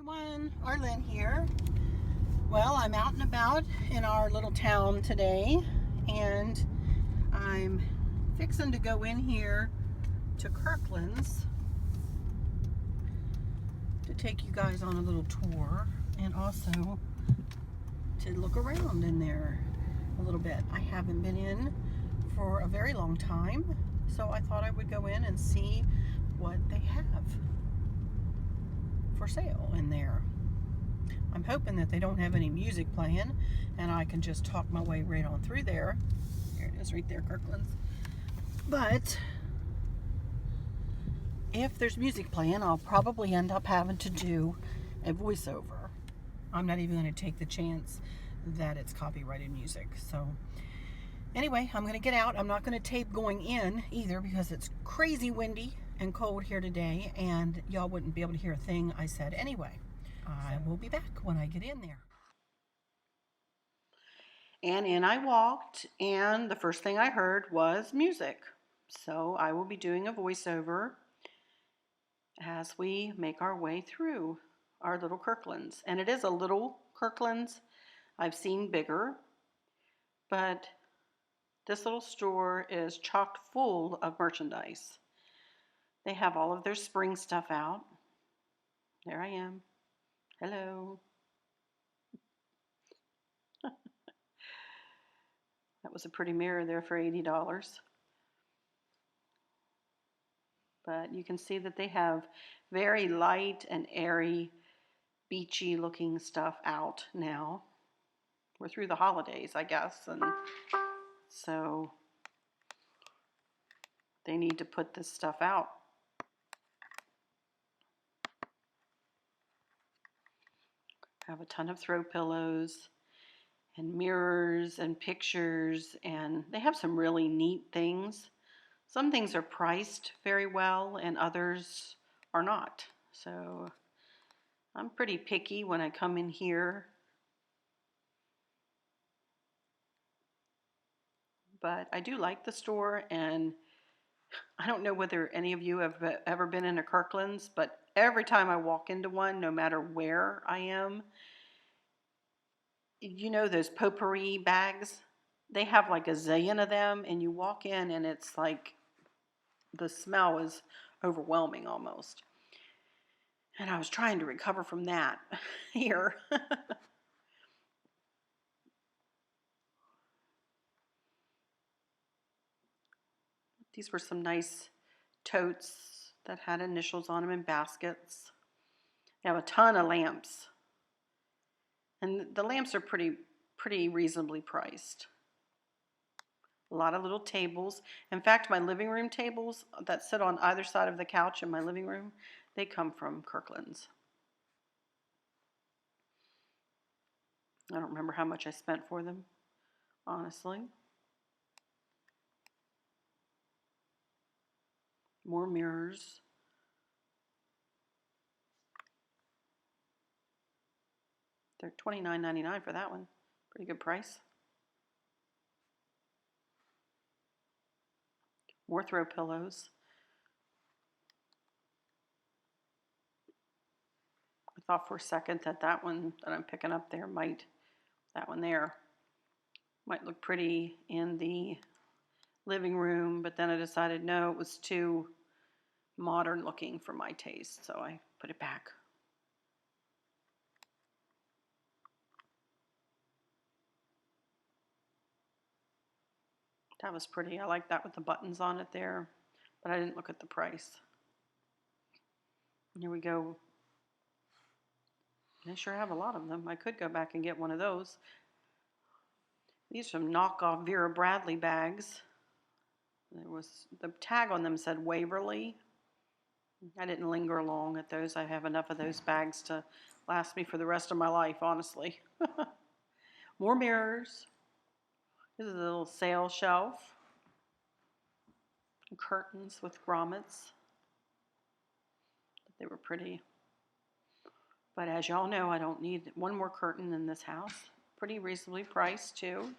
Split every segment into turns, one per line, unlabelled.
everyone, Arlen here. Well, I'm out and about in our little town today, and I'm fixing to go in here to Kirklands to take you guys on a little tour and also to look around in there a little bit. I haven't been in for a very long time, so I thought I would go in and see what they have for sale in there. I'm hoping that they don't have any music playing and I can just talk my way right on through there. There it is right there, Kirklands. But if there's music playing, I'll probably end up having to do a voiceover. I'm not even going to take the chance that it's copyrighted music. So anyway, I'm going to get out. I'm not going to tape going in either because it's crazy windy and cold here today, and y'all wouldn't be able to hear a thing I said anyway. I will be back when I get in there. And in I walked, and the first thing I heard was music. So I will be doing a voiceover as we make our way through our little Kirklands. And it is a little Kirklands. I've seen bigger, but this little store is chock full of merchandise. They have all of their spring stuff out. There I am. Hello. That was a pretty mirror there for $80. But you can see that they have very light and airy, beachy looking stuff out now. We're through the holidays, I guess, and so they need to put this stuff out. Have a ton of throw pillows and mirrors and pictures, and they have some really neat things. Some things are priced very well and others are not. So I'm pretty picky when I come in here. But I do like the store, and I don't know whether any of you have ever been in a Kirkland's, but every time I walk into one, no matter where I am, you know those potpourri bags? They have like a zillion of them, and you walk in and it's like the smell is overwhelming almost. And I was trying to recover from that here. These were some nice totes that had initials on them in baskets. They have a ton of lamps. And the lamps are pretty reasonably priced. A lot of little tables. In fact, my living room tables that sit on either side of the couch in my living room, they come from Kirkland's. I don't remember how much I spent for them, honestly. More mirrors. They're $29.99 for that one. Pretty good price. More throw pillows. I thought for a second that one that I'm picking up there that one there might look pretty in the living room, but then I decided no, it was too modern looking for my taste, so I put it back. That was pretty. I like that with the buttons on it there, but I didn't look at the price. Here we go. They sure have a lot of them. I could go back and get one of those. These are some knockoff Vera Bradley bags. The tag on them said Waverly. I didn't linger long at those. I have enough of those bags to last me for the rest of my life, honestly. More mirrors. This is a little sale shelf. Curtains with grommets. They were pretty. But as y'all know, I don't need one more curtain in this house. Pretty reasonably priced too.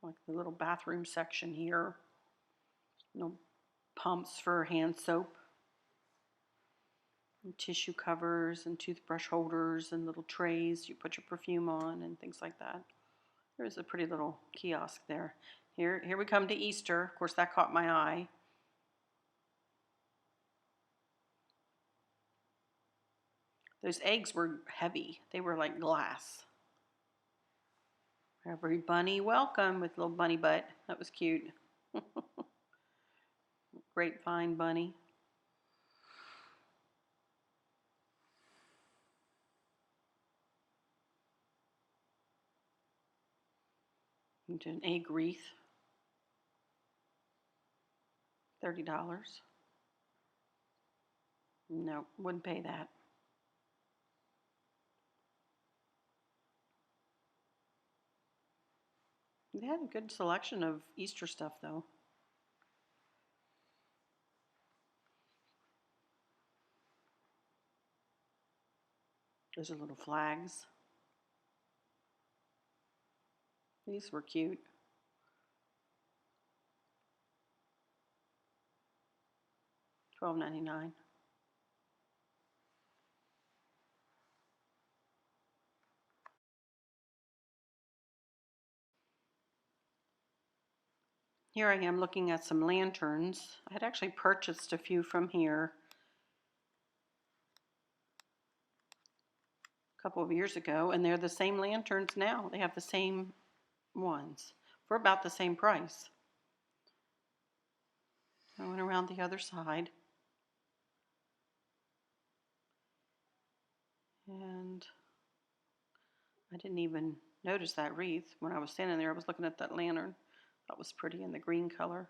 like the little bathroom section here. Pumps for hand soap, and tissue covers, and toothbrush holders, and little trays you put your perfume on, and things like that. There's a pretty little kiosk there. Here we come to Easter. Of course, that caught my eye. Those eggs were heavy. They were like glass. Every bunny welcome with little bunny butt. That was cute. Grapevine bunny. Into an egg wreath. $30. No, wouldn't pay that. They had a good selection of Easter stuff, though. Those are little flags. These were cute. $12.99. Here I am looking at some lanterns. I had actually purchased a few from here a couple of years ago, and they're the same lanterns now. They have the same ones for about the same price. I went around the other side, and I didn't even notice that wreath. When I was standing there, I was looking at that lantern. That was pretty in the green color.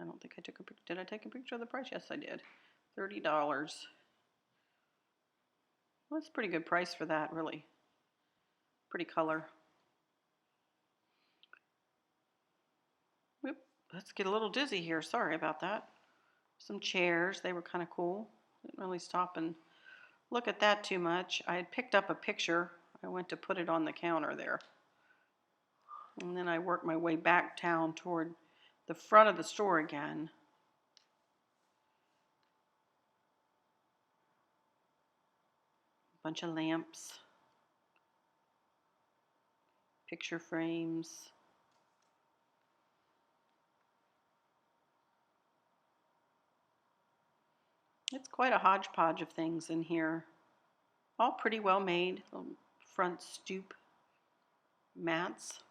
I don't think I took a picture. Did I take a picture of the price? Yes, I did. $30. Well, that's a pretty good price for that, really. Pretty color. Whoop, let's get a little dizzy here. Sorry about that. Some chairs. They were kind of cool. Didn't really stop and look at that too much. I had picked up a picture. I went to put it on the counter there. And then I worked my way back town toward the front of the store again. A bunch of lamps, picture frames. It's quite a hodgepodge of things in here. All pretty well made. Front stoop mats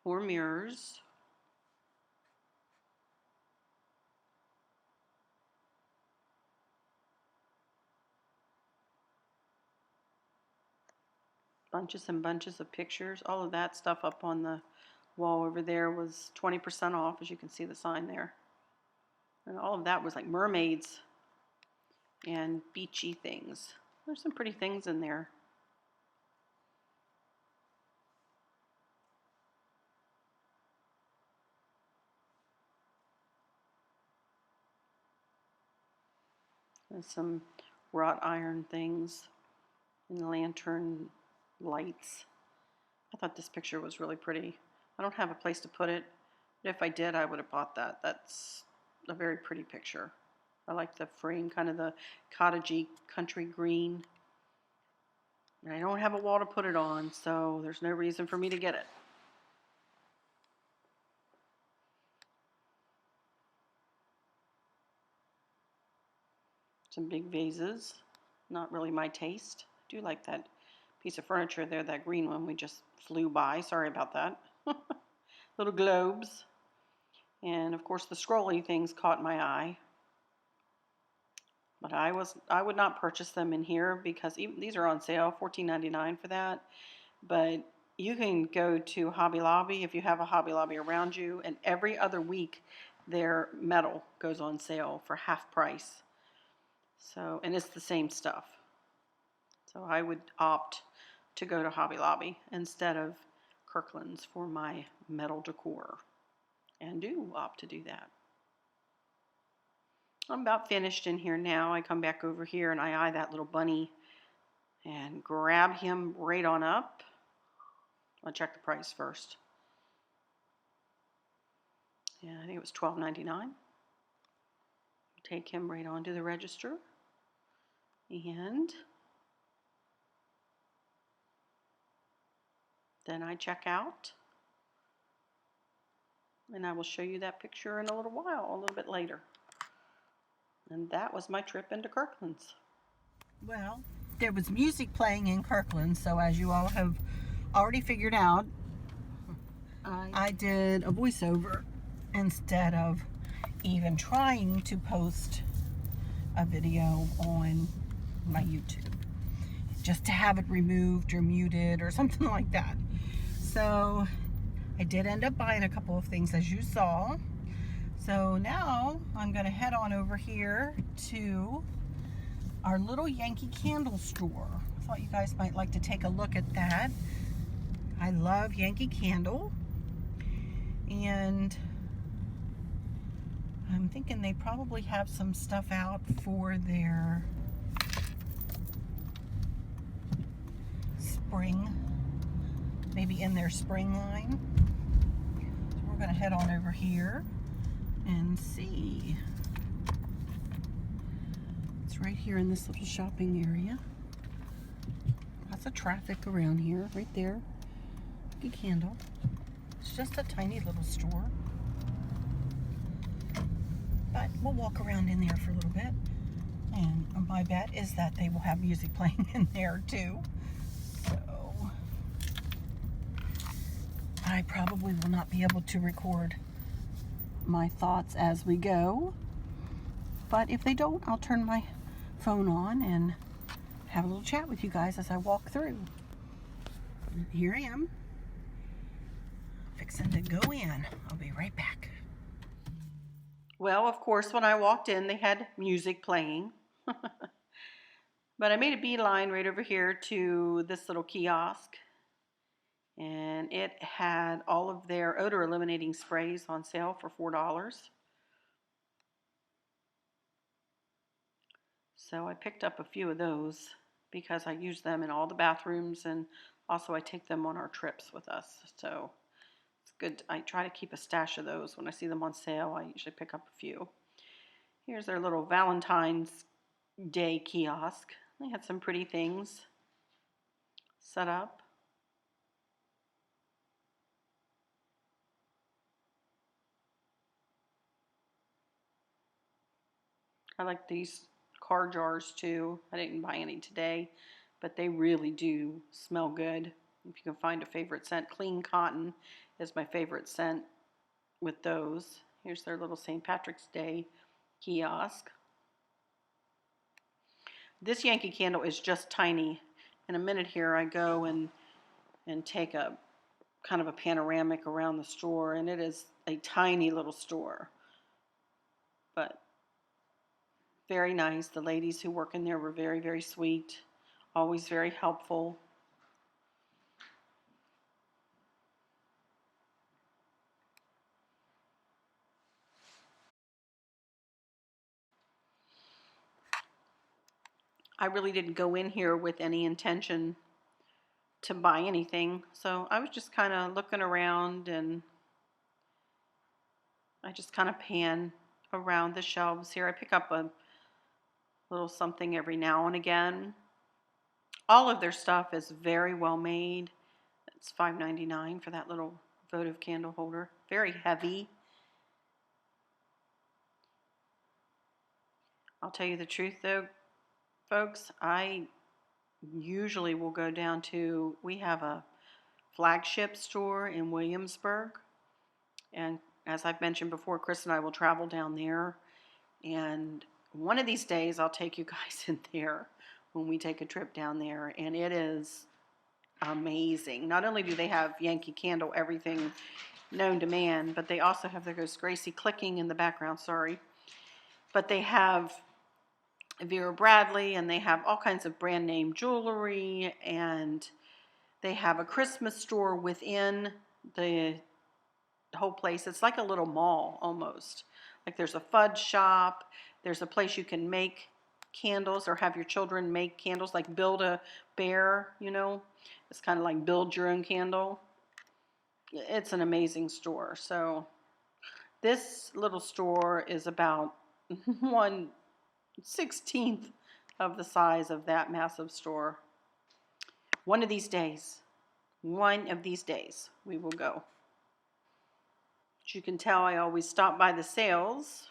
or mirrors. Bunches and bunches of pictures. All of that stuff up on the wall over there was 20% off, as you can see the sign there. And all of that was like mermaids and beachy things. There's some pretty things in there. There's some wrought iron things and lantern lights. I thought this picture was really pretty. I don't have a place to put it, but if I did, I would have bought that. That's a very pretty picture. I like the frame, kind of the cottagey country green. And I don't have a wall to put it on, so there's no reason for me to get it. Some big vases. Not really my taste. I do like that piece of furniture there, that green one we just flew by. Sorry about that. Little globes. And of course the scrolly things caught my eye. But I would not purchase them in here because these are on sale, $14.99 for that. But you can go to Hobby Lobby if you have a Hobby Lobby around you, and every other week their metal goes on sale for half price. So, and it's the same stuff. So I would opt to go to Hobby Lobby instead of Kirkland's for my metal decor, and do opt to do that. I'm about finished in here now. I come back over here and I eye that little bunny and grab him right on up. I'll check the price first. Yeah, I think it was $12.99. Take him right onto the register, and then I check out, and I will show you that picture in a little while, a little bit later. And that was my trip into Kirklands. Well, there was music playing in Kirkland, so as you all have already figured out, I did a voiceover instead of even trying to post a video on my YouTube, just to have it removed or muted or something like that. So I did end up buying a couple of things, as you saw. So now I'm going to head on over here to our little Yankee Candle store. I thought you guys might like to take a look at that. I love Yankee Candle, and I'm thinking they probably have some stuff out for their spring, maybe in their spring line. So we're going to head on over here and see. It's right here in this little shopping area. Lots of traffic around here, right there. Yankee Candle. It's just a tiny little store. But we'll walk around in there for a little bit. And my bet is that they will have music playing in there too. So I probably will not be able to record my thoughts as we go. But if they don't, I'll turn my phone on and have a little chat with you guys as I walk through. And here I am, fixing to go in. I'll be right back. Well, of course, when I walked in, they had music playing. But I made a beeline right over here to this little kiosk, and it had all of their odor eliminating sprays on sale for $4. So I picked up a few of those because I use them in all the bathrooms, and also I take them on our trips with us. So it's good. I try to keep a stash of those. When I see them on sale, I usually pick up a few. Here's their little Valentine's Day kiosk. They had some pretty things set up. I like these car jars too. I didn't buy any today, but they really do smell good. If you can find a favorite scent, Clean Cotton is my favorite scent with those. Here's their little St. Patrick's Day kiosk. This Yankee Candle is just tiny. In a minute here, I go and take a kind of a panoramic around the store, and it is a tiny little store, but very nice. The ladies who work in there were very, very sweet, always very helpful. I really didn't go in here with any intention to buy anything, so I was just kind of looking around, and I just kind of pan around the shelves here. I pick up a little something every now and again. All of their stuff is very well made. It's $5.99 for that little votive candle holder. Very heavy. I'll tell you the truth though, folks, I usually will go down to, we have a flagship store in Williamsburg, and as I've mentioned before, Chris and I will travel down there, and one of these days I'll take you guys in there when we take a trip down there, and it is amazing. Not only do they have Yankee Candle, everything known to man, but they also have, there goes Gracie clicking in the background, sorry, but they have Vera Bradley, and they have all kinds of brand name jewelry, and they have a Christmas store within the whole place. It's like a little mall almost. Like there's a fudge shop, there's a place you can make candles or have your children make candles, like build a Behr, you know. It's kind of like build your own candle. It's an amazing store. So this little store is about 1/16 of the size of that massive store. One of these days, we will go. As you can tell, I always stop by the sales.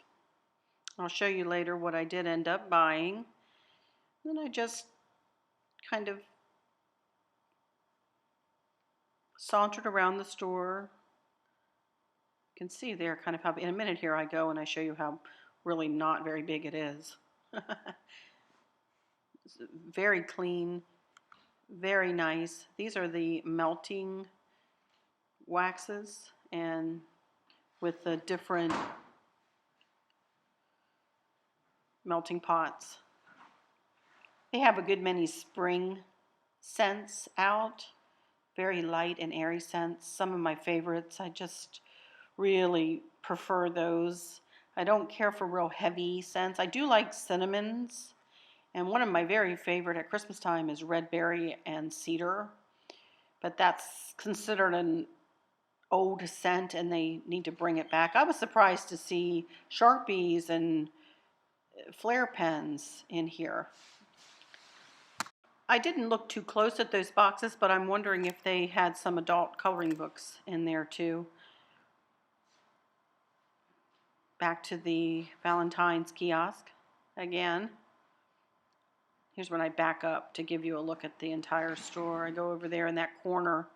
I'll show you later what I did end up buying. Then I just kind of sauntered around the store. You can see there kind of how, in a minute here I go and I show you how really not very big it is. It's very clean, very nice. These are the melting waxes, and with the different melting pots. They have a good many spring scents out, very light and airy scents. Some of my favorites, I just really prefer those. I don't care for real heavy scents. I do like cinnamons, and one of my very favorite at Christmas time is red berry and cedar, but that's considered an old scent and they need to bring it back. I was surprised to see Sharpies and flare pens in here. I didn't look too close at those boxes, but I'm wondering if they had some adult coloring books in there too. Back to the Valentine's kiosk again. Here's when I back up to give you a look at the entire store. I go over there in that corner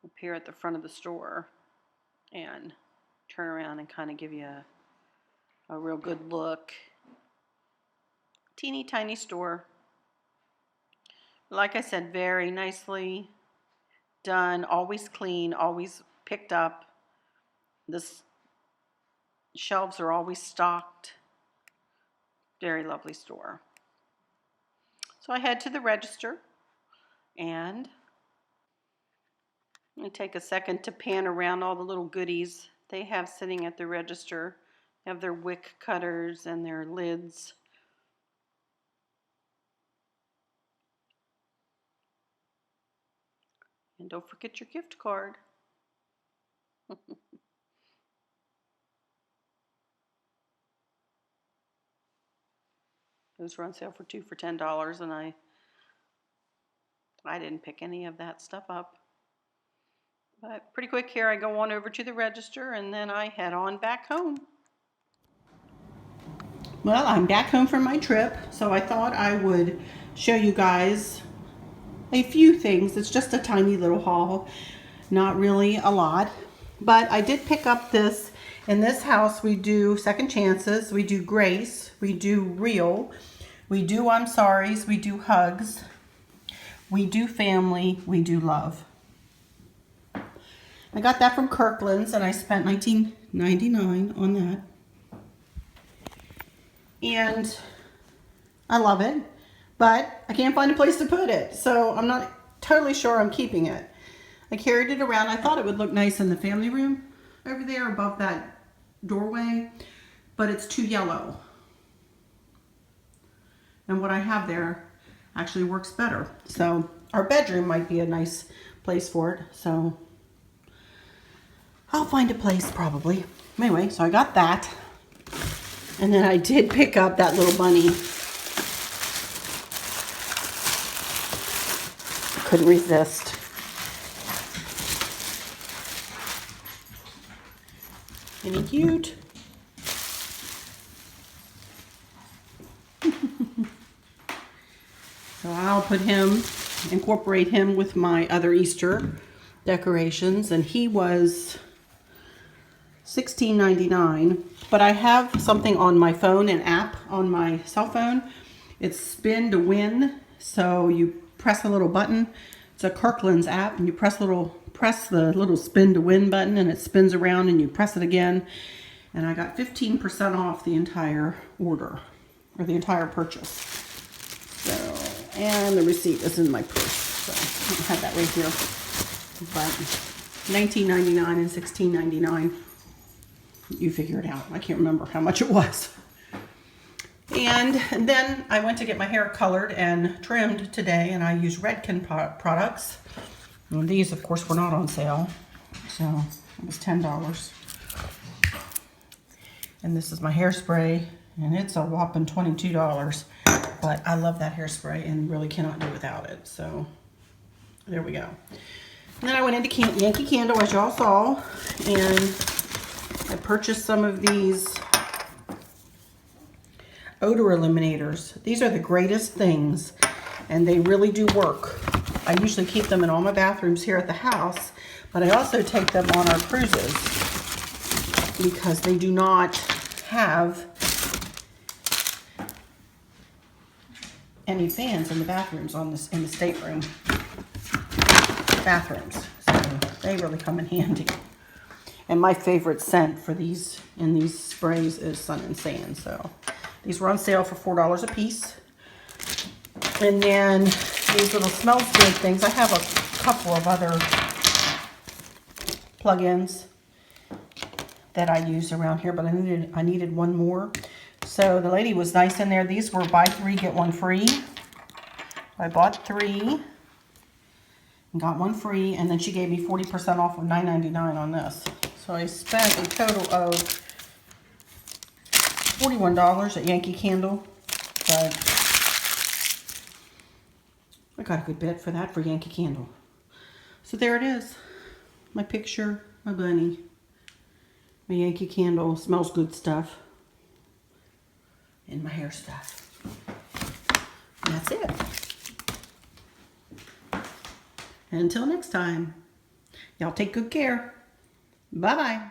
up here at the front of the store and turn around and kind of give you a real good look. Teeny tiny store. Like I said, very nicely done, always clean, always picked up. The shelves are always stocked. Very lovely store. So I head to the register and I take a second to pan around all the little goodies they have sitting at the register. They have their wick cutters and their lids. And don't forget your gift card. Those were on sale for 2 for $10, and I didn't pick any of that stuff up. But pretty quick here, I go on over to the register and then I head on back home. Well, I'm back home from my trip, so I thought I would show you guys a few things. It's just a tiny little haul, not really a lot, but I did pick up this. In this house we do second chances, we do grace, we do real, we do I'm sorry's, we do hugs, we do family, we do love. I got that from Kirklands and I spent $19.99 on that. And I love it, but I can't find a place to put it, so I'm not totally sure I'm keeping it. I carried it around. I thought it would look nice in the family room over there above that doorway, but it's too yellow. And what I have there actually works better. So our bedroom might be a nice place for it, so I'll find a place probably. Anyway, so I got that. And then I did pick up that little bunny. Couldn't resist. Isn't he cute? So I'll put him, incorporate him with my other Easter decorations, and he was $16.99. But I have something on my phone, an app on my cell phone. It's Spin to Win. So you press a little button. It's a Kirklands app, and you press the little Spin to Win button, and it spins around, and you press it again. And I got 15% off the entire order, or the entire purchase. So, and the receipt is in my purse. So I don't have that right here. But $19.99 and $16.99. You figure it out. I can't remember how much it was. And then I went to get my hair colored and trimmed today, and I used Redken products. And these, of course, were not on sale, so it was $10. And this is my hairspray, and it's a whopping $22. But I love that hairspray and really cannot do without it. So there we go. And then I went into Yankee Candle, as y'all saw, and I purchased some of these odor eliminators. These are the greatest things, and they really do work. I usually keep them in all my bathrooms here at the house, but I also take them on our cruises because they do not have any fans in the bathrooms in the stateroom bathrooms. So they really come in handy. And my favorite scent for these sprays is Sun and Sand. So these were on sale for $4 a piece. And then these little smells good things. I have a couple of other plug-ins that I use around here, but I needed one more. So the lady was nice in there. These were buy 3, get 1 free. I bought 3 and got 1 free, and then she gave me 40% off of $9.99 on this. So I spent a total of $41 at Yankee Candle, but I got a good bit for that for Yankee Candle. So there it is. My picture, my bunny, my Yankee Candle, smells good stuff, and my hair stuff. And that's it. And until next time, y'all take good care. Bye-bye.